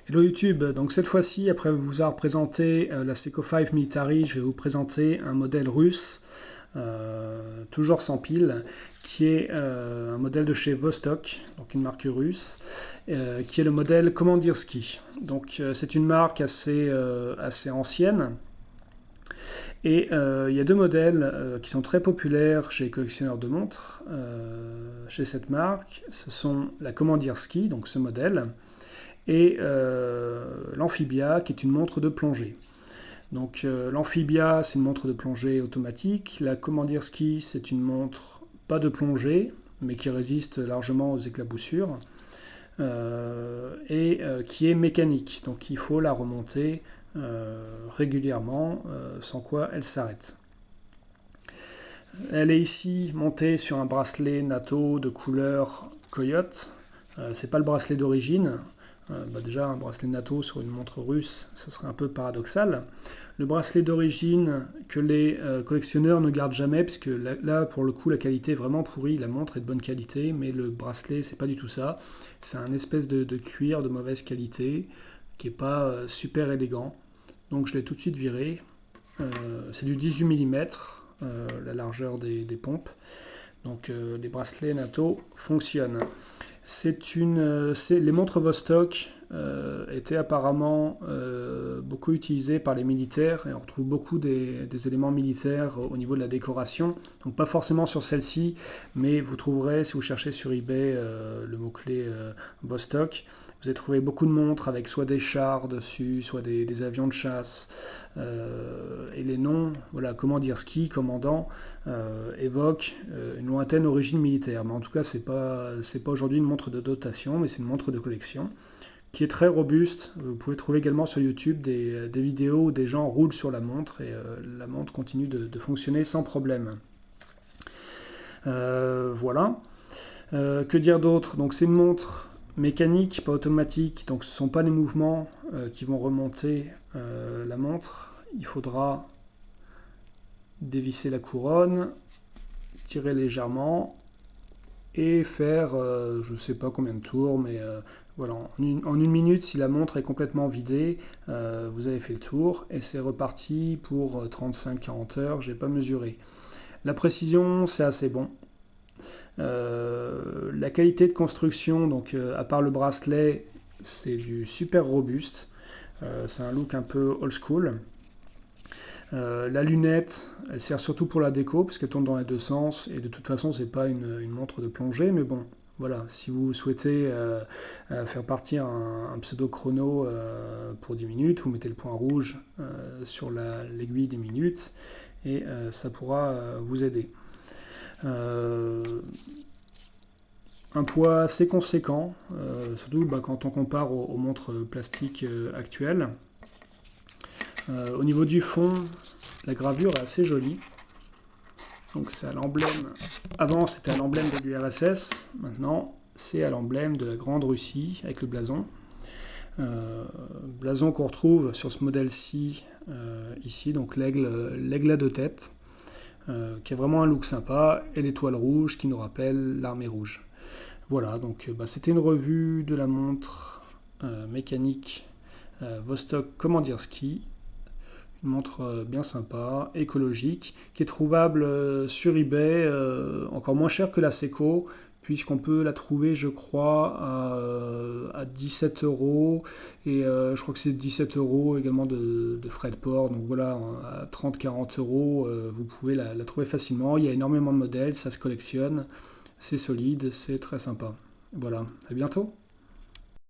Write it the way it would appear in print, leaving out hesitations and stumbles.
Hello YouTube, donc cette fois-ci, après vous avoir présenté la Seiko 5 Military, je vais vous présenter un modèle russe, toujours sans pile, qui est un modèle de chez Vostok, donc une marque russe, qui est le modèle Commandersky. Donc c'est une marque assez ancienne, et il y a deux modèles qui sont très populaires chez les collectionneurs de montres, chez cette marque. Ce sont la Commandersky, donc ce modèle, et l'Amphibia, qui est une montre de plongée. Donc l'Amphibia, c'est une montre de plongée automatique. La Commandersky, c'est une montre pas de plongée, mais qui résiste largement aux éclaboussures, et qui est mécanique. Donc il faut la remonter régulièrement, sans quoi elle s'arrête. Elle est ici montée sur un bracelet NATO de couleur coyote. C'est pas le bracelet d'origine. Déjà, un bracelet NATO sur une montre russe, ce serait un peu paradoxal. Le bracelet d'origine que les collectionneurs ne gardent jamais, puisque là, pour le coup, la qualité est vraiment pourrie. La montre est de bonne qualité, mais le bracelet, c'est pas du tout ça. C'est un espèce de cuir de mauvaise qualité, qui est pas super élégant. Donc je l'ai tout de suite viré. C'est du 18 mm, la largeur des pompes. Donc les bracelets NATO fonctionnent. Les montres Vostok étaient apparemment beaucoup utilisées par les militaires, et on retrouve beaucoup des éléments militaires au niveau de la décoration. Donc pas forcément sur celle-ci, mais vous trouverez, si vous cherchez sur eBay le mot-clé Vostok, vous allez trouver beaucoup de montres avec soit des chars dessus, soit des avions de chasse. Et les noms, voilà, Commandersky, commandant, évoquent une lointaine origine militaire. Mais en tout cas, c'est pas aujourd'hui une montre de dotation, mais c'est une montre de collection qui est très robuste. Vous pouvez trouver également sur YouTube des vidéos où des gens roulent sur la montre et la montre continue de fonctionner sans problème. Voilà. Que dire d'autre? Donc c'est une montre mécanique, pas automatique, donc ce ne sont pas les mouvements qui vont remonter la montre. Il faudra dévisser la couronne, tirer légèrement et faire je ne sais pas combien de tours, mais voilà, en une minute, si la montre est complètement vidée, vous avez fait le tour et c'est reparti pour 35-40 heures, j'ai pas mesuré. La précision, c'est assez bon. La qualité de construction, donc à part le bracelet, c'est du super robuste. C'est un look un peu old school. La lunette, elle sert surtout pour la déco, parce qu'elle tourne dans les deux sens, et de toute façon, c'est pas une montre de plongée, mais bon, voilà, si vous souhaitez faire partir un pseudo-chrono pour 10 minutes, vous mettez le point rouge sur l'aiguille des minutes, et ça pourra vous aider. Un poids assez conséquent, surtout quand on compare aux montres plastiques actuelles. Au niveau du fond, la gravure est assez jolie. Donc c'est à l'emblème. Avant c'était à l'emblème de l'URSS, maintenant c'est à l'emblème de la Grande Russie avec le blason. Blason qu'on retrouve sur ce modèle-ci, ici, donc l'aigle à deux têtes, qui a vraiment un look sympa, et l'étoile rouge qui nous rappelle l'armée rouge. Voilà, donc c'était une revue de la montre mécanique Vostok Commandersky, une montre bien sympa, écologique, qui est trouvable sur eBay, encore moins cher que la Seiko, puisqu'on peut la trouver, je crois, à 17 €, et je crois que c'est 17 € également de frais de port, donc voilà, à 30-40 €, vous pouvez la trouver facilement. Il y a énormément de modèles, ça se collectionne, c'est solide, c'est très sympa. Voilà, à bientôt.